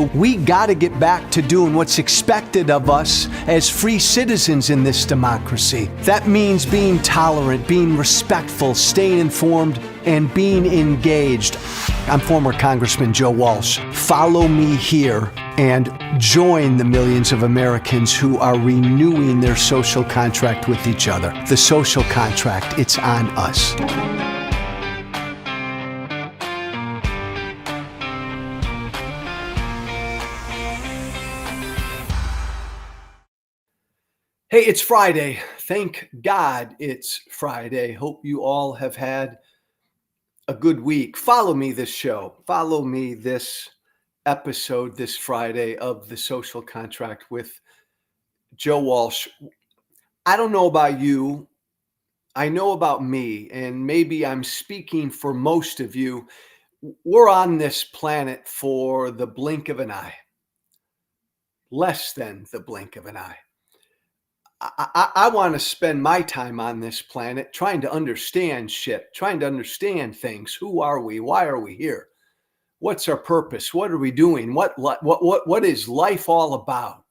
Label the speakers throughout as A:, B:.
A: So we got to get back to doing what's expected of us as free citizens in this democracy. That means being tolerant, being respectful, staying informed, and being engaged. I'm former Congressman Joe Walsh. Follow me here and join the millions of Americans who are renewing their social contract with each other. The social contract, it's on us. Hey, it's Friday. Thank God it's Friday. Hope you all have had a good week. Follow me this show. Follow me this episode this Friday of The Social Contract with Joe Walsh. I don't know about you. I know about me, and maybe I'm speaking for most of you. We're on this planet for the blink of an eye. Less than the blink of an eye. I want to spend my time on this planet trying to understand shit, trying to understand things. Who are we? Why are we here? What's our purpose? What are we doing? What is life all about?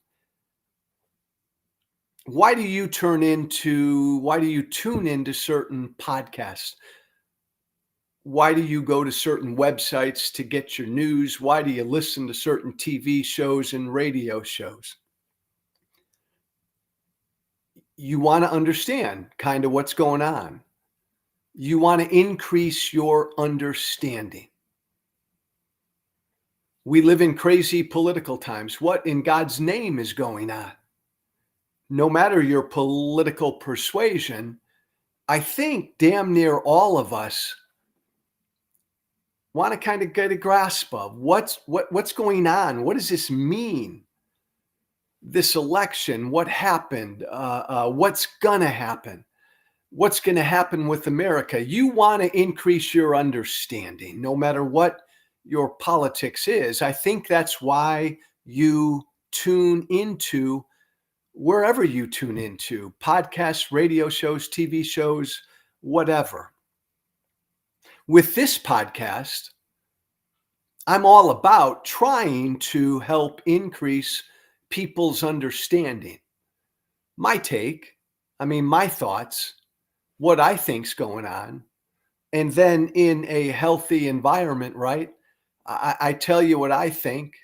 A: Why do you tune into certain podcasts? Why do you go to certain websites to get your news? Why do you listen to certain TV shows and radio shows? You want to understand kind of what's going on. You want to increase your understanding. We live in crazy political times. What in God's name is going on? No matter your political persuasion, I think damn near all of us want to kind of get a grasp of what's going on. What does this mean? This election, what happened, what's going to happen, what's going to happen with America. You want to increase your understanding, no matter what your politics is. I think that's why you tune into wherever you tune into, podcasts, radio shows, TV shows, whatever. With this podcast, I'm all about trying to help increase people's understanding. My take, my thoughts, what I think's going on. And then in a healthy environment, right? I tell you what I think,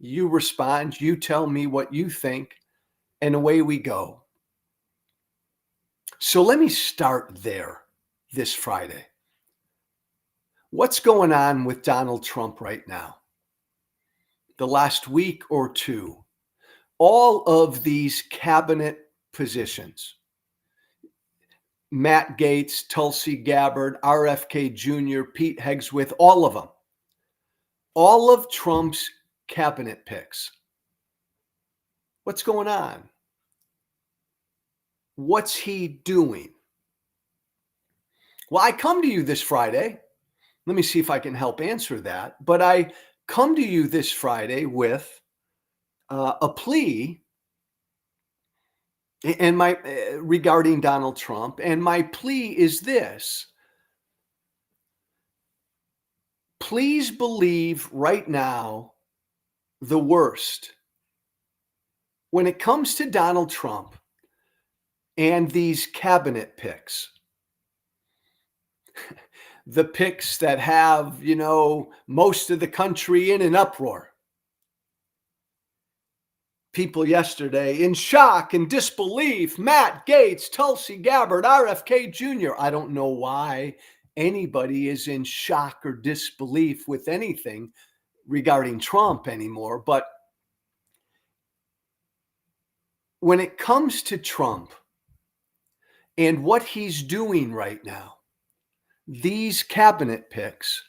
A: you respond, you tell me what you think, and away we go. So let me start there this Friday. What's going on with Donald Trump right now? The last week or two, all of these cabinet positions, Matt Gaetz, Tulsi Gabbard, RFK Jr., Pete Hegswith, all of them, all of Trump's cabinet picks. What's going on? What's he doing? Well, I come to you this Friday. Let me see if I can help answer that. But I come to you this Friday with a plea and regarding Donald Trump, and my plea is this: please believe right now the worst when it comes to Donald Trump and these cabinet picks. The picks that have, most of the country in an uproar. People yesterday in shock and disbelief. Matt Gaetz, Tulsi Gabbard, RFK Jr. I don't know why anybody is in shock or disbelief with anything regarding Trump anymore. But when it comes to Trump and what he's doing right now, these cabinet picks,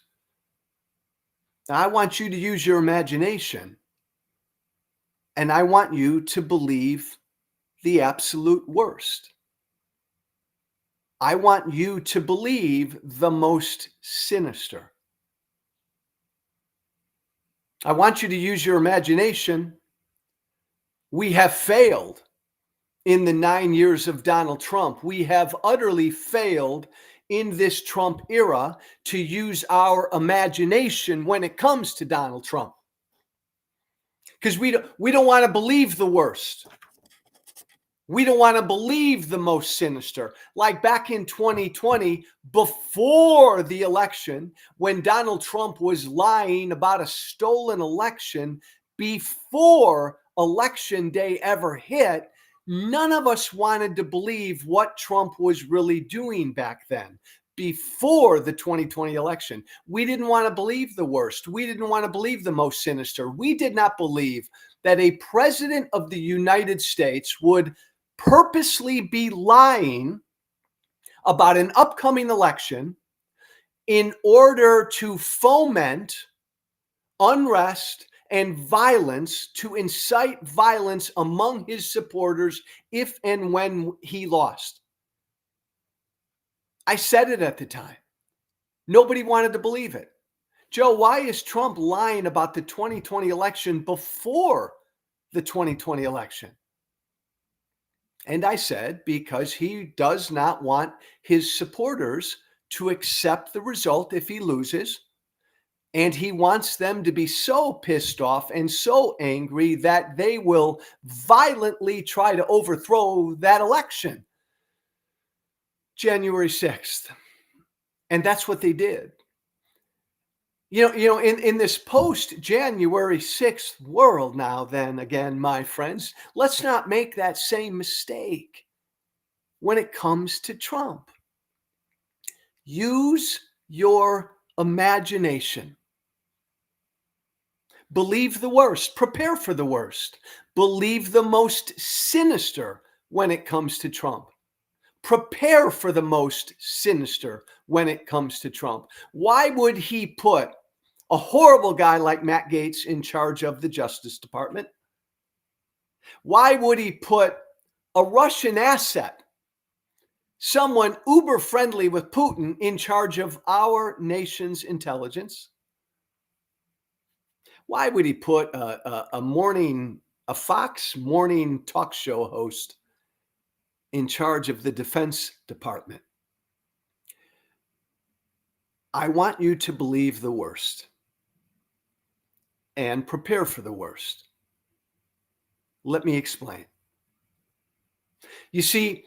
A: I want you to use your imagination. And I want you to believe the absolute worst. I want you to believe the most sinister. I want you to use your imagination. We have failed in the 9 years of Donald Trump. We have utterly failed in this Trump era, to use our imagination when it comes to Donald Trump. because we don't want to believe the worst. We don't want to believe the most sinister. Like back in 2020, before the election, when Donald Trump was lying about a stolen election, before election day ever hit, none of us wanted to believe what Trump was really doing back then. Before the 2020 election, we didn't want to believe the worst. We didn't want to believe the most sinister. We did not believe that a president of the United States would purposely be lying about an upcoming election in order to foment unrest and violence, to incite violence among his supporters if and when he lost. I said it at the time. Nobody wanted to believe it. Joe, why is Trump lying about the 2020 election before the 2020 election? And I said, because he does not want his supporters to accept the result if he loses. And he wants them to be so pissed off and so angry that they will violently try to overthrow that election. January 6th. And that's what they did. In this post-January 6th world now, then again, my friends, let's not make that same mistake when it comes to Trump. Use your imagination. Believe the worst. Prepare for the worst. Believe the most sinister when it comes to Trump. Prepare for the most sinister when it comes to Trump. Why would he put a horrible guy like Matt Gaetz in charge of the Justice Department? Why would he put a Russian asset, someone uber friendly with Putin, in charge of our nation's intelligence? Why would he put a Fox morning talk show host in charge of the Defense Department? I want you to believe the worst and prepare for the worst. Let me explain. You see,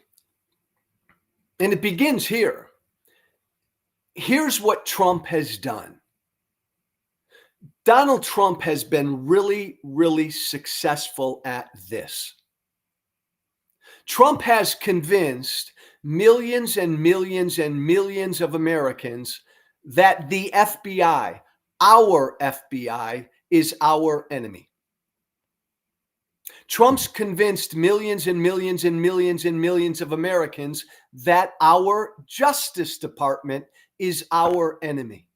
A: and it begins here. Here's what Trump has done. Donald Trump has been really, really successful at this. Trump has convinced millions and millions and millions of Americans that the FBI, our FBI, is our enemy. Trump's convinced millions and millions and millions and millions of Americans that our Justice Department is our enemy.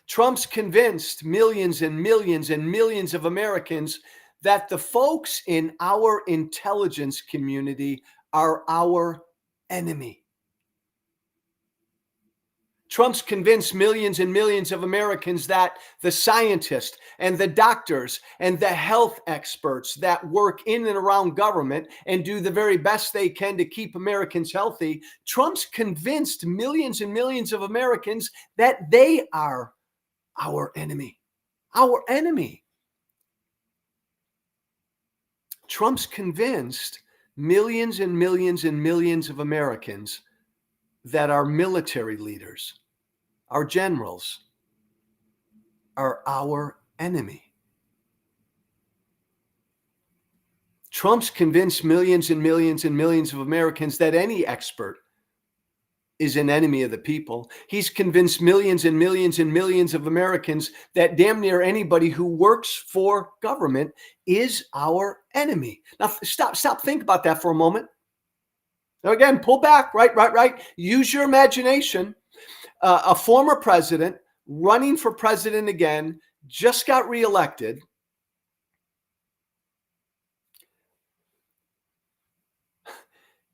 A: Trump's convinced millions and millions and millions of Americans that the folks in our intelligence community are our enemy. Trump's convinced millions and millions of Americans that the scientists and the doctors and the health experts that work in and around government and do the very best they can to keep Americans healthy, Trump's convinced millions and millions of Americans that they are our enemy. Our enemy. Trump's convinced millions and millions and millions of Americans that our military leaders, our generals, are our enemy. Trump's convinced millions and millions and millions of Americans that any expert is an enemy of the people. He's convinced millions and millions and millions of Americans that damn near anybody who works for government is our enemy. Now, stop, think about that for a moment. Now, again, pull back, right. Use your imagination. A former president running for president again, just got reelected.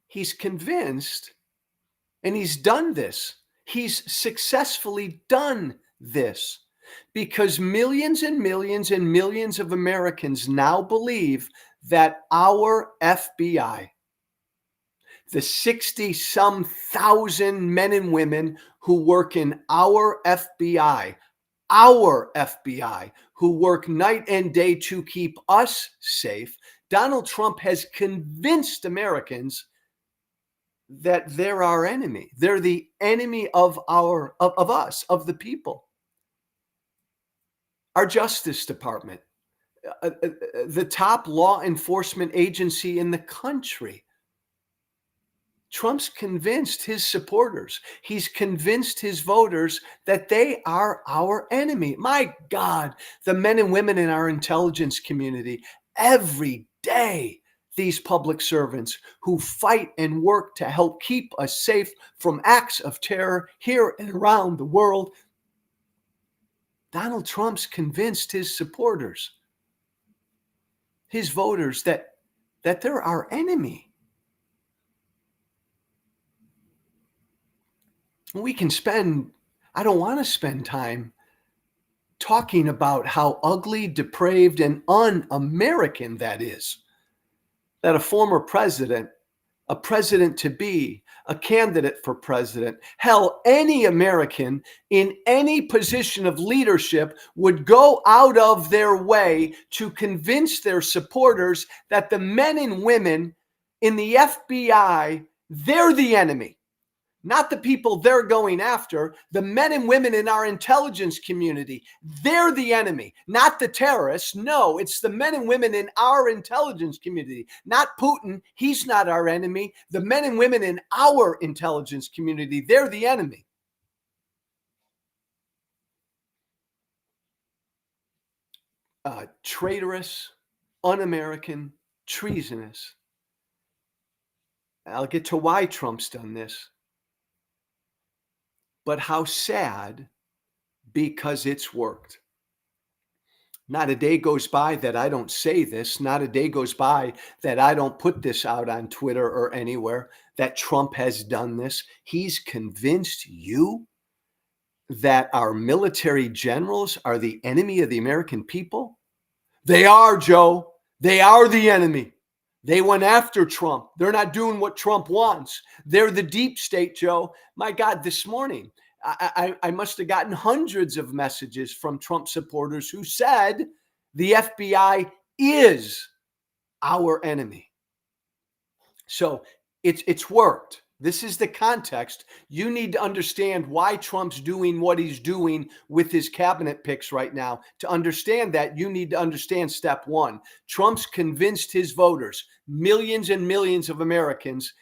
A: He's convinced, and he's done this. He's successfully done this because millions and millions and millions of Americans now believe that our FBI, the 60-some thousand men and women who work in our FBI, our FBI, who work night and day to keep us safe, Donald Trump has convinced Americans that they're our enemy. They're the enemy of us, of the people. Our Justice Department, the top law enforcement agency in the country. Trump's convinced his supporters, he's convinced his voters that they are our enemy. My God, the men and women in our intelligence community, every day, these public servants who fight and work to help keep us safe from acts of terror here and around the world. Donald Trump's convinced his supporters, his voters, that they're our enemy. We can I don't want to spend time talking about how ugly, depraved, and un-American that is. That a former president, a president-to-be, a candidate for president, hell, any American in any position of leadership would go out of their way to convince their supporters that the men and women in the FBI, they're the enemy. Not the people they're going after, the men and women in our intelligence community. They're the enemy, not the terrorists. No, it's the men and women in our intelligence community, not Putin. He's not our enemy. The men and women in our intelligence community, they're the enemy. Traitorous, un-American, treasonous. I'll get to why Trump's done this. But how sad, because it's worked. Not a day goes by that I don't say this. Not a day goes by that I don't put this out on Twitter or anywhere, that Trump has done this. He's convinced you that our military generals are the enemy of the American people. They are, Joe. They are the enemy. They went after Trump. They're not doing what Trump wants. They're the deep state, Joe. My God, this morning, I must have gotten hundreds of messages from Trump supporters who said the FBI is our enemy. So it's worked. This is the context. You need to understand why Trump's doing what he's doing with his cabinet picks right now. To understand that, you need to understand step one. Trump's convinced his voters, millions and millions of Americans,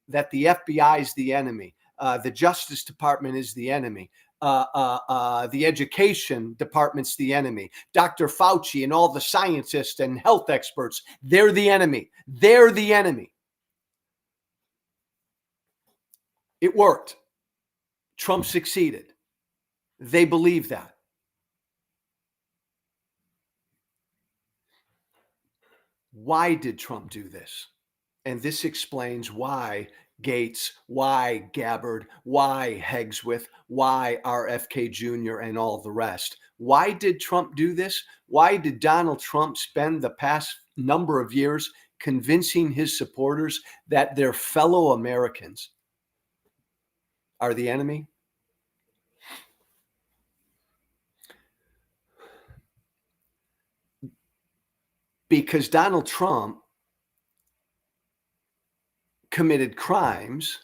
A: that the FBI is the enemy. The Justice Department is the enemy. The Education Department's the enemy. Dr. Fauci and all the scientists and health experts, they're the enemy. They're the enemy. It worked. Trump succeeded. They believe that. Why did Trump do this? And this explains why Gaetz, why Gabbard, why Hegswith, why RFK Jr., and all the rest. Why did Trump do this? Why did Donald Trump spend the past number of years convincing his supporters that their fellow Americans are the enemy? Because Donald Trump committed crimes.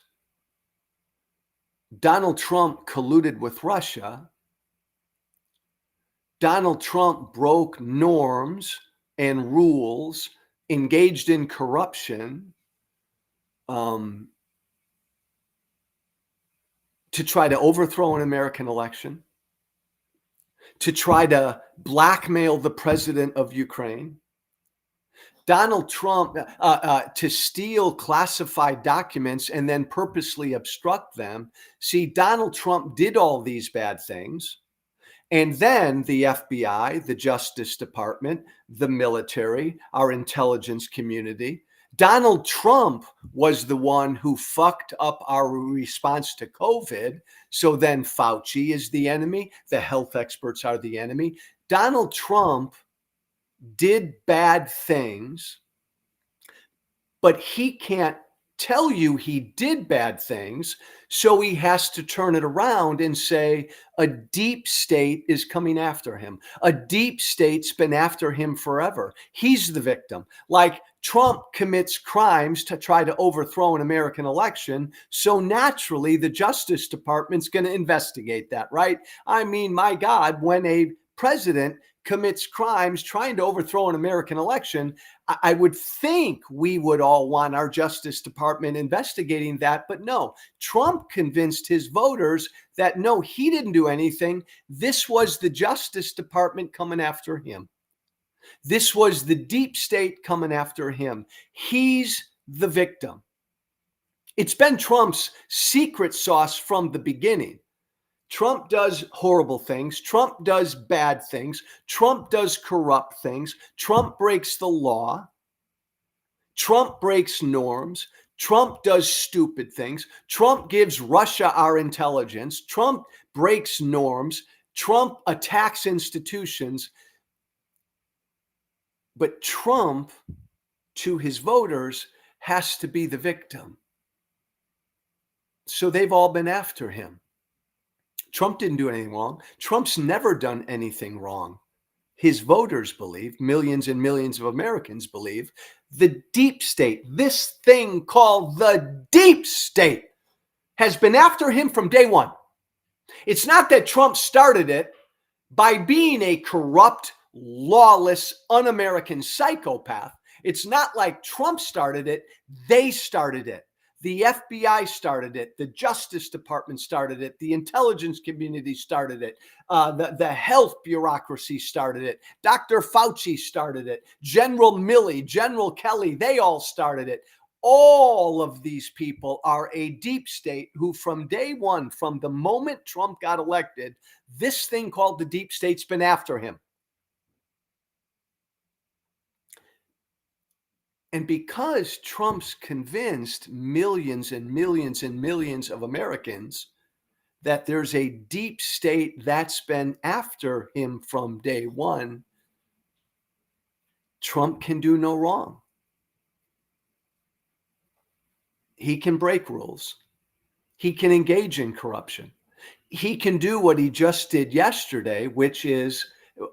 A: Donald Trump colluded with Russia. Donald Trump broke norms and rules, engaged in corruption, to try to overthrow an American election, to try to blackmail the president of Ukraine. Donald Trump, to steal classified documents and then purposely obstruct them. See, Donald Trump did all these bad things. And then the FBI, the Justice Department, the military, our intelligence community. Donald Trump was the one who fucked up our response to COVID. So then Fauci is the enemy. The health experts are the enemy. Donald Trump did bad things, but he can't tell you he did bad things, so he has to turn it around and say a deep state is coming after him. A deep state's been after him forever. He's the victim. Like Trump commits crimes to try to overthrow an American election, so naturally the Justice Department's going to investigate that, right? I mean, my God, when a president commits crimes trying to overthrow an American election, I would think we would all want our Justice Department investigating that. But no, Trump convinced his voters that no, he didn't do anything. This was the Justice Department coming after him. This was the deep state coming after him. He's the victim. It's been Trump's secret sauce from the beginning. Trump does horrible things. Trump does bad things. Trump does corrupt things. Trump breaks the law. Trump breaks norms. Trump does stupid things. Trump gives Russia our intelligence. Trump breaks norms. Trump attacks institutions. But Trump, to his voters, has to be the victim. So they've all been after him. Trump didn't do anything wrong. Trump's never done anything wrong. His voters believe, millions and millions of Americans believe, the deep state, this thing called the deep state, has been after him from day one. It's not that Trump started it by being a corrupt, lawless, un-American psychopath. It's not like Trump started it. They started it. The FBI started it. The Justice Department started it. The intelligence community started it. The health bureaucracy started it. Dr. Fauci started it. General Milley, General Kelly, they all started it. All of these people are a deep state who from day one, from the moment Trump got elected, this thing called the deep state's been after him. And because Trump's convinced millions and millions and millions of Americans that there's a deep state that's been after him from day one, Trump can do no wrong. He can break rules. He can engage in corruption. He can do what he just did yesterday, which is,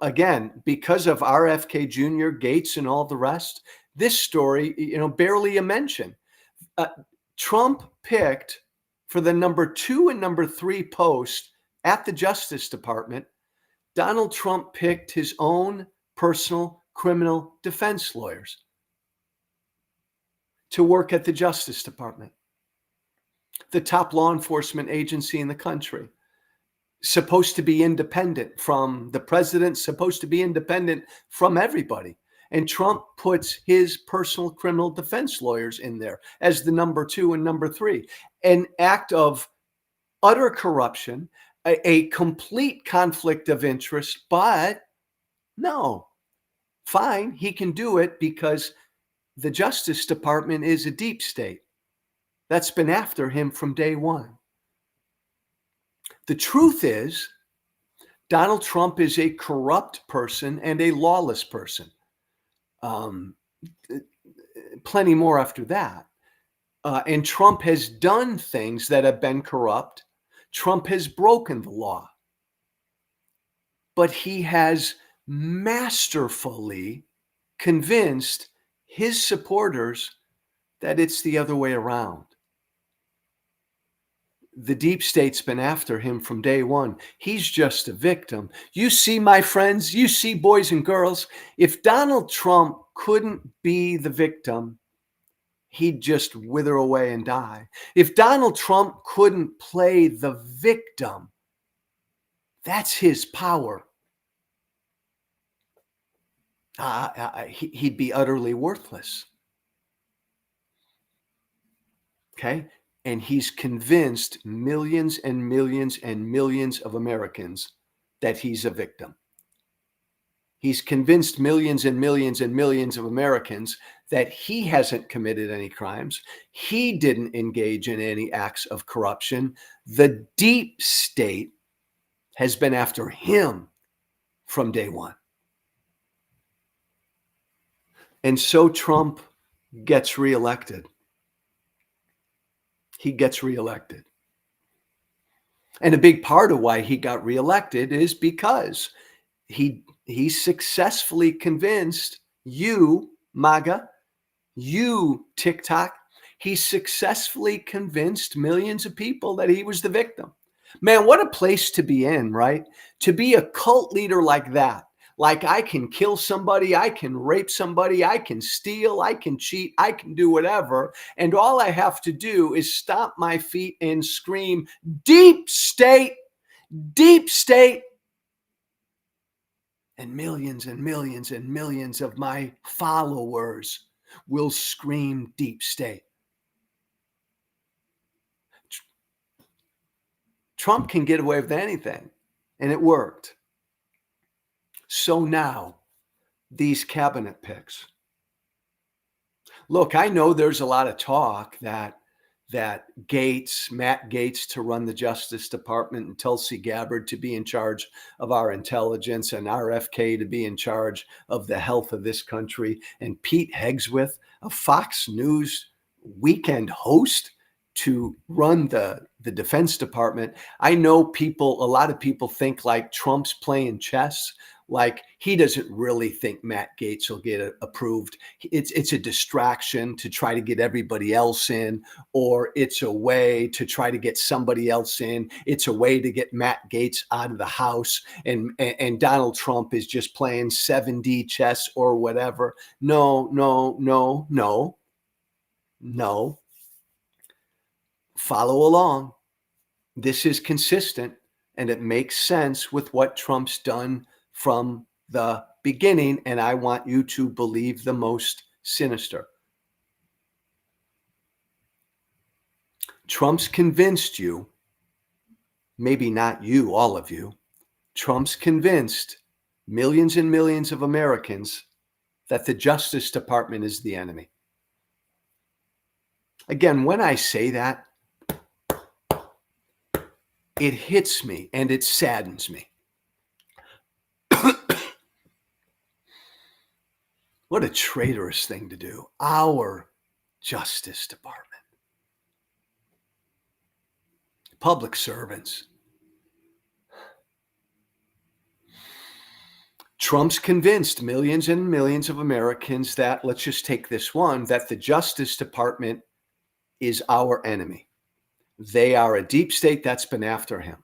A: again, because of RFK Jr., Gaetz, and all the rest, this story, barely a mention. Trump picked for the number 2 and number 3 post at the Justice Department. Donald Trump picked his own personal criminal defense lawyers to work at the Justice Department, the top law enforcement agency in the country, supposed to be independent from the president, supposed to be independent from everybody. And Trump puts his personal criminal defense lawyers in there as the number 2 and number 3. An act of utter corruption, a complete conflict of interest, but no, fine, he can do it because the Justice Department is a deep state that's been after him from day one. The truth is, Donald Trump is a corrupt person and a lawless person. Plenty more after that. And Trump has done things that have been corrupt. Trump has broken the law. But he has masterfully convinced his supporters that it's the other way around. The deep state's been after him from day one. He's just a victim. You see, my friends, you see, boys and girls, if Donald Trump couldn't be the victim, he'd just wither away and die. If Donald Trump couldn't play the victim, that's his power. He'd be utterly worthless. Okay? And he's convinced millions and millions and millions of Americans that he's a victim. He's convinced millions and millions and millions of Americans that he hasn't committed any crimes. He didn't engage in any acts of corruption. The deep state has been after him from day one. And so Trump gets reelected. he gets reelected. And a big part of why he got reelected is because he successfully convinced you, MAGA, you, TikTok, he successfully convinced millions of people that he was the victim. Man, what a place to be in, right? To be a cult leader like that. Like, I can kill somebody, I can rape somebody, I can steal, I can cheat, I can do whatever. And all I have to do is stomp my feet and scream, deep state, deep state. And millions and millions and millions of my followers will scream deep state. Trump can get away with anything, and it worked. So now, these cabinet picks. Look, I know there's a lot of talk that Gaetz, Matt Gaetz, to run the Justice Department, and Tulsi Gabbard to be in charge of our intelligence, and RFK to be in charge of the health of this country, and Pete Hegswith, a Fox News weekend host, to run the Defense Department. I know a lot of people think like Trump's playing chess. Like, he doesn't really think Matt Gaetz will get approved. It's a distraction to try to get everybody else in, or it's a way to try to get somebody else in. It's a way to get Matt Gaetz out of the House, and Donald Trump is just playing 7D chess or whatever. No. Follow along. This is consistent, and it makes sense with what Trump's done from the beginning, and I want you to believe the most sinister. Trump's convinced you, maybe not you, all of you, Trump's convinced millions and millions of Americans that the Justice Department is the enemy. Again, when I say that, it hits me and it saddens me. What a traitorous thing to do. Our Justice Department. Public servants. Trump's convinced millions and millions of Americans that, let's just take this one, that the Justice Department is our enemy. They are a deep state that's been after him.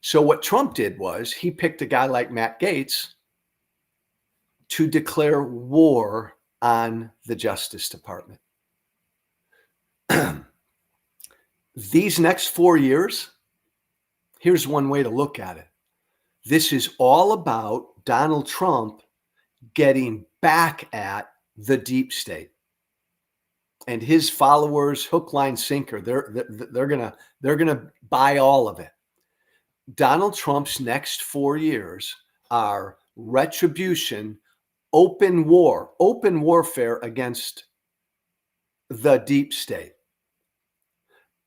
A: So what Trump did was he picked a guy like Matt Gaetz to declare war on the Justice Department. These next 4 years, here's one way to look at it. This is all about Donald Trump getting back at the deep state and his followers, hook, line, sinker. They're gonna buy all of it. Donald Trump's next 4 years are retribution, open warfare against the deep state,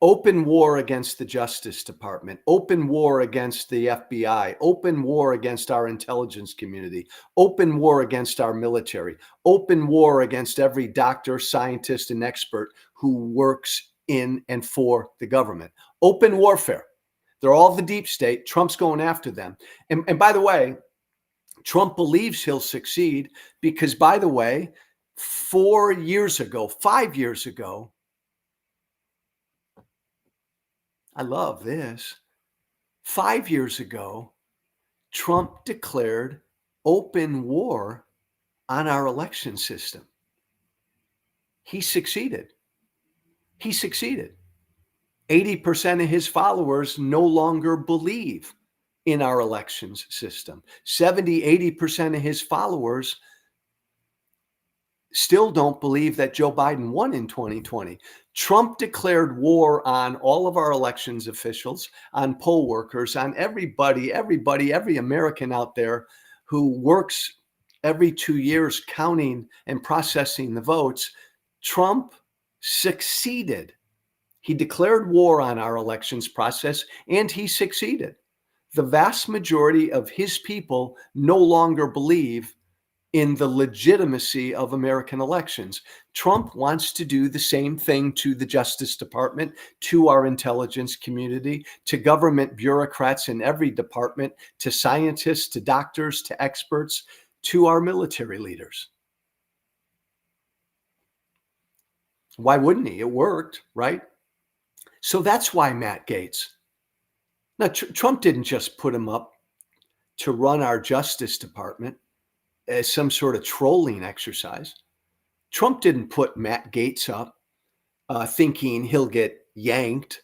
A: open war against the Justice Department, open war against the FBI, open war against our intelligence community, open war against our military, open war against every doctor, scientist, and expert who works in and for the government. Open warfare. They're all the deep state. Trump's going after them. And by the way, Trump believes he'll succeed because, by the way, 5 years ago, I love this. 5 years ago, Trump declared open war on our election system. He succeeded. 80% of his followers no longer believe in our elections system. 80% of his followers still don't believe that Joe Biden won in 2020. Trump declared war on all of our elections officials, on poll workers, on everybody, every American out there who works every 2 years counting and processing the votes. Trump succeeded. He declared war on our elections process, and he succeeded. The vast majority of his people no longer believe in the legitimacy of American elections. Trump wants to do the same thing to the Justice Department, to our intelligence community, to government bureaucrats in every department, to scientists, to doctors, to experts, to our military leaders. Why wouldn't he? It worked, right? So that's why Matt Gaetz. Now, Trump didn't just put him up to run our Justice Department as some sort of trolling exercise. Trump didn't put Matt Gaetz up thinking he'll get yanked,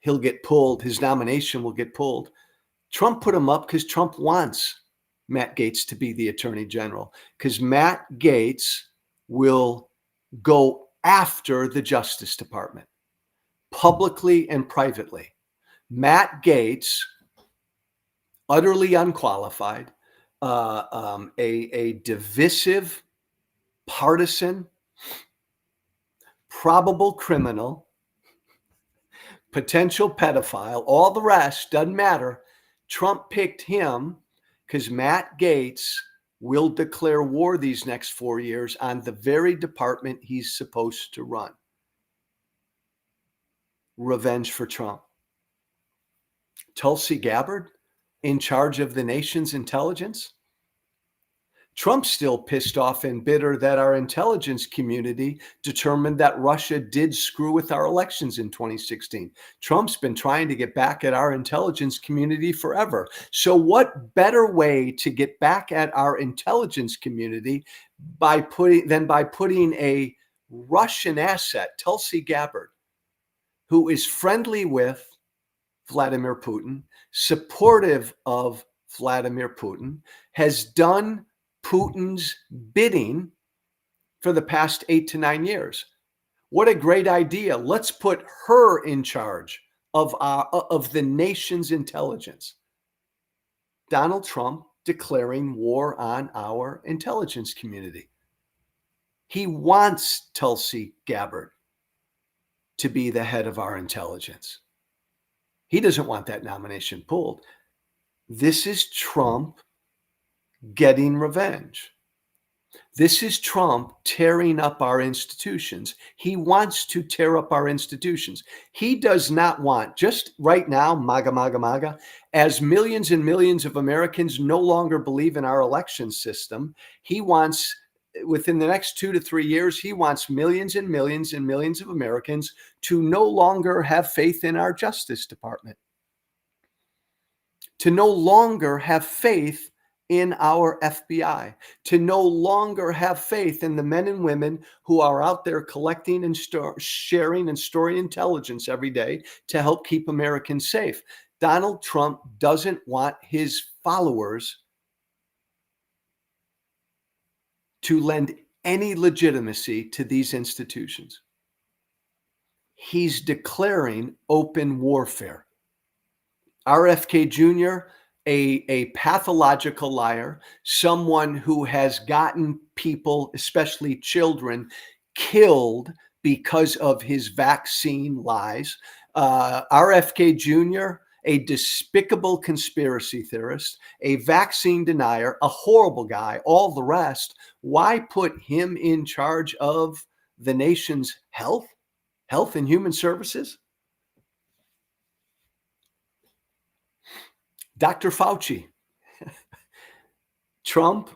A: he'll get pulled, his nomination will get pulled. Trump put him up because Trump wants Matt Gaetz to be the Attorney General, because Matt Gaetz will go after the Justice Department, publicly and privately. Matt Gaetz, utterly unqualified, a divisive, partisan, probable criminal, potential pedophile, all the rest, doesn't matter. Trump picked him because Matt Gaetz will declare war these next 4 years on the very department he's supposed to run. Revenge for Trump. Tulsi Gabbard in charge of the nation's intelligence. Trump's still pissed off and bitter that our intelligence community determined that Russia did screw with our elections in 2016. Trump's been trying to get back at our intelligence community forever. So what better way to get back at our intelligence community by putting a Russian asset, Tulsi Gabbard, who is friendly with Vladimir Putin, supportive of Vladimir Putin, has done Putin's bidding for the past 8 to 9 years. What a great idea. Let's put her in charge of the nation's intelligence. Donald Trump declaring war on our intelligence community. He wants Tulsi Gabbard to be the head of our intelligence. He doesn't want that nomination pulled. This is Trump getting revenge. This is Trump tearing up our institutions. He wants to tear up our institutions. He does not want, just right now, MAGA, MAGA, MAGA, as millions and millions of Americans no longer believe in our election system, he wants, within the next 2 to 3 years, he wants millions and millions and millions of Americans to no longer have faith in our Justice Department, to no longer have faith in our FBI, to no longer have faith in the men and women who are out there collecting and sharing and storing intelligence every day to help keep Americans safe. Donald Trump doesn't want his followers to lend any legitimacy to these institutions. He's declaring open warfare. RFK Jr., a pathological liar, someone who has gotten people, especially children, killed because of his vaccine lies. RFK Jr., a despicable conspiracy theorist, a vaccine denier, a horrible guy, all the rest. Why put him in charge of the nation's health and human services? Dr. Fauci. Trump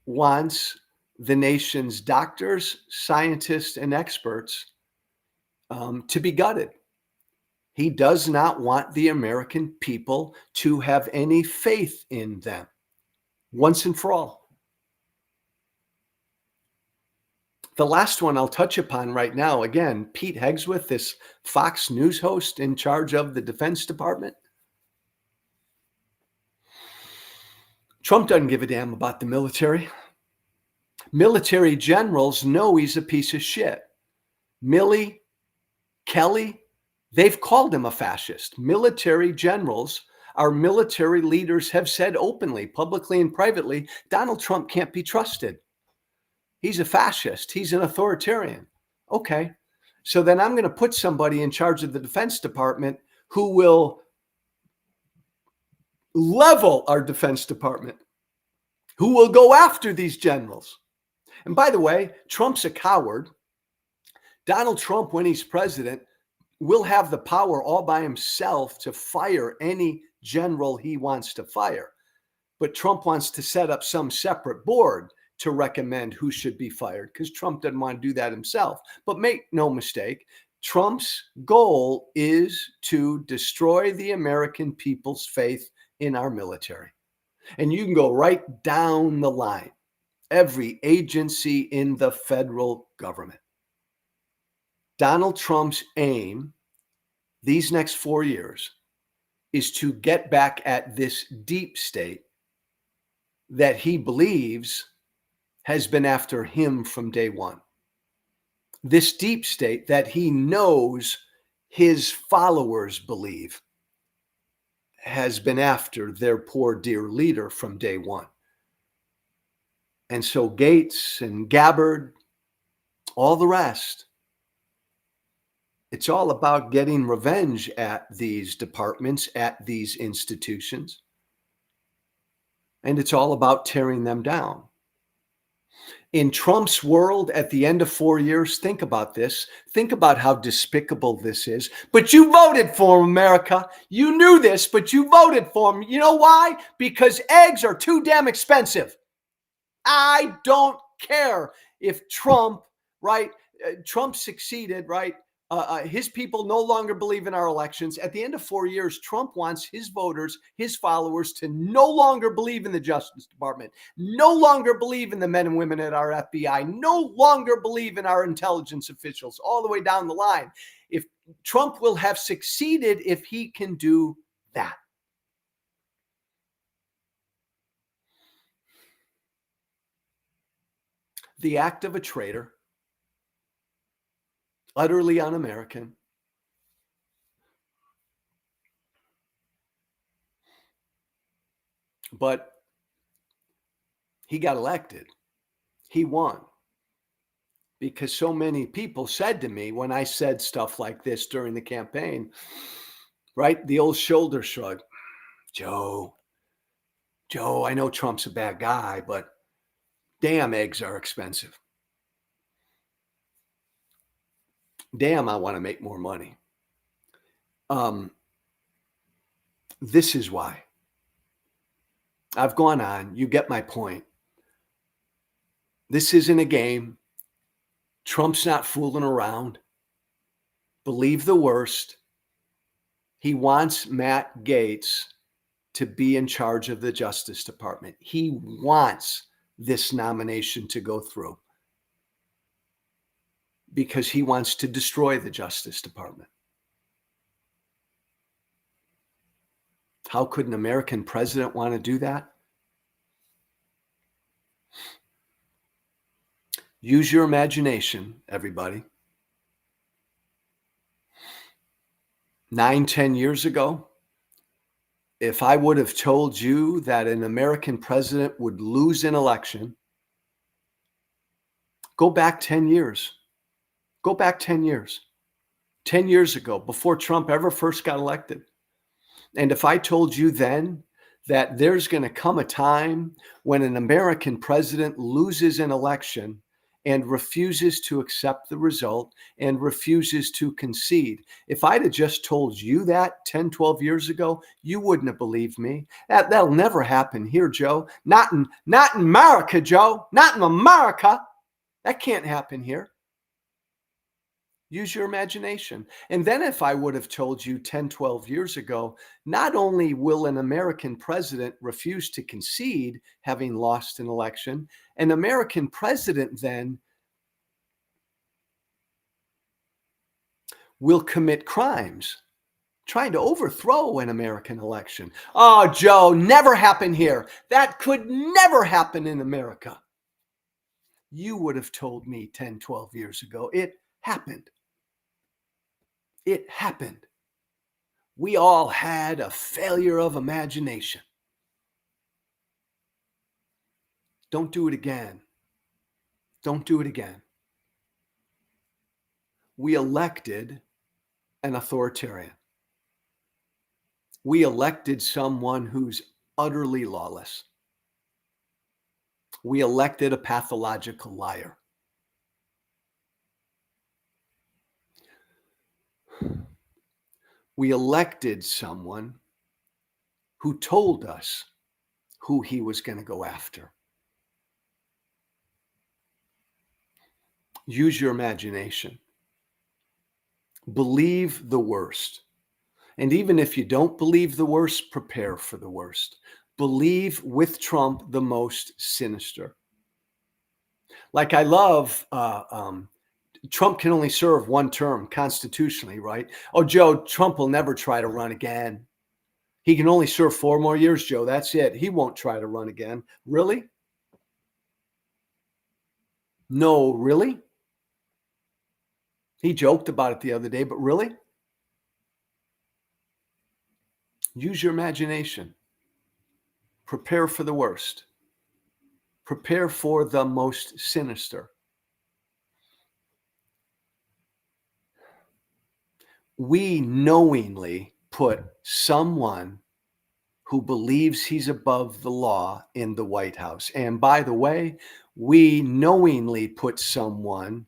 A: wants the nation's doctors, scientists, and experts to be gutted. He does not want the American people to have any faith in them once and for all. The last one I'll touch upon right now, again, Pete Hegswith, this Fox News host in charge of the Defense Department. Trump doesn't give a damn about the military. Military generals know he's a piece of shit. Milley, Kelly, they've called him a fascist. Military generals, our military leaders have said openly, publicly and privately, Donald Trump can't be trusted. He's a fascist. He's an authoritarian. Okay. So then I'm going to put somebody in charge of the Defense Department who will level our Defense Department, who will go after these generals. And by the way, Trump's a coward. Donald Trump, when he's president, will have the power all by himself to fire any general he wants to fire. But Trump wants to set up some separate board to recommend who should be fired because Trump doesn't want to do that himself. But make no mistake, Trump's goal is to destroy the American people's faith in our military. And you can go right down the line, every agency in the federal government. Donald Trump's aim these next 4 years is to get back at this deep state that he believes has been after him from day one. This deep state that he knows his followers believe has been after their poor dear leader from day one. And so Gaetz and Gabbard, all the rest, it's all about getting revenge at these departments, at these institutions. And it's all about tearing them down. In Trump's world, at the end of 4 years, think about this. Think about how despicable this is. But you voted for him, America. You knew this, but you voted for him. You know why? Because eggs are too damn expensive. I don't care if Trump, right? Trump succeeded, right? His people no longer believe in our elections. At the end of 4 years, Trump wants his voters, his followers, to no longer believe in the Justice Department, no longer believe in the men and women at our FBI, no longer believe in our intelligence officials, all the way down the line. If Trump will have succeeded if he can do that. The act of a traitor, utterly un-American, but he got elected. He won. Because so many people said to me when I said stuff like this during the campaign, right? The old shoulder shrug. Joe, I know Trump's a bad guy, but damn, eggs are expensive. Damn, I want to make more money. This is why. I've gone on. You get my point. This isn't a game. Trump's not fooling around. Believe the worst. He wants Matt Gaetz to be in charge of the Justice Department. He wants this nomination to go through because he wants to destroy the Justice Department. How could an American president want to do that? Use your imagination, everybody. 9, 10 years ago, if I would have told you that an American president would lose an election, go back 10 years. Go back 10 years. 10 years ago, before Trump ever first got elected. And if I told you then that there's going to come a time when an American president loses an election and refuses to accept the result and refuses to concede. If I'd have just told you that 10, 12 years ago, you wouldn't have believed me. That'll never happen here, Joe. Not in America, Joe. Not in America. That can't happen here. Use your imagination. And then if I would have told you 10, 12 years ago, not only will an American president refuse to concede having lost an election, an American president then will commit crimes trying to overthrow an American election. Oh, Joe, never happen here. That could never happen in America. You would have told me 10, 12 years ago. It happened. It happened. We all had a failure of imagination. Don't do it again. Don't do it again. We elected an authoritarian. We elected someone who's utterly lawless. We elected a pathological liar. We elected someone who told us who he was going to go after. Use your imagination. Believe the worst. And even if you don't believe the worst, prepare for the worst. Believe with Trump the most sinister. Like I love, Trump can only serve one term constitutionally, right? Oh, Joe, Trump will never try to run again. He can only serve 4 more years, Joe. That's it. He won't try to run again. Really? No, really? He joked about it the other day, but really? Use your imagination. Prepare for the worst. Prepare for the most sinister. We knowingly put someone who believes he's above the law in the White House. And by the way, we knowingly put someone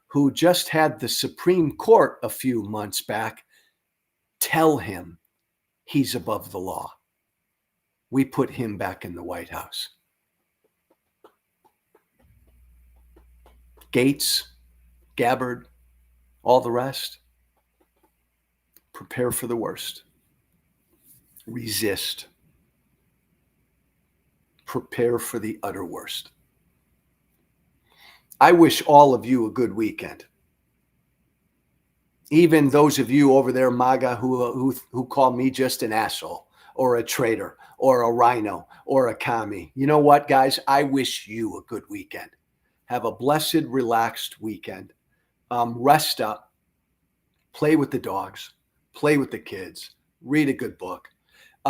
A: who just had the Supreme Court a few months back tell him he's above the law. We put him back in the White House. Gaetz, Gabbard, all the rest. Prepare for the worst. Resist. Prepare for the utter worst. I wish all of you a good weekend. Even those of you over there, MAGA, who call me just an asshole or a traitor or a rhino or a commie. You know what, guys? I wish you a good weekend. Have a blessed, relaxed weekend. Rest up. Play with the dogs. Play with the kids. Read a good book.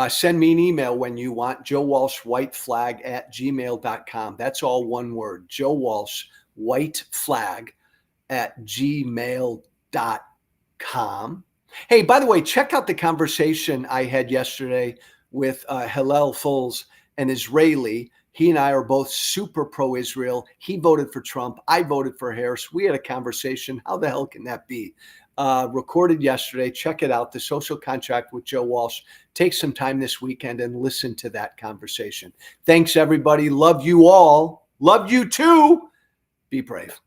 A: Send me an email when you want, joewalshwhiteflag@gmail.com. That's all one word, joewalshwhiteflag@gmail.com. Hey, by the way, check out the conversation I had yesterday with Hillel Fulls, an Israeli. He and I are both super pro-Israel. He voted for Trump. I voted for Harris. We had a conversation. How the hell can that be? Recorded yesterday. Check it out. The Social Contract with Joe Walsh. Take some time this weekend and listen to that conversation. Thanks, everybody. Love you all. Love you too. Be brave.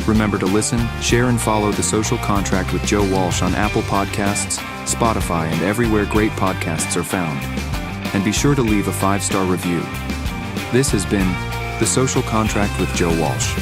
B: Remember to listen, share, and follow The Social Contract with Joe Walsh on Apple Podcasts, Spotify, and everywhere great podcasts are found. And be sure to leave a 5-star review. This has been The Social Contract with Joe Walsh.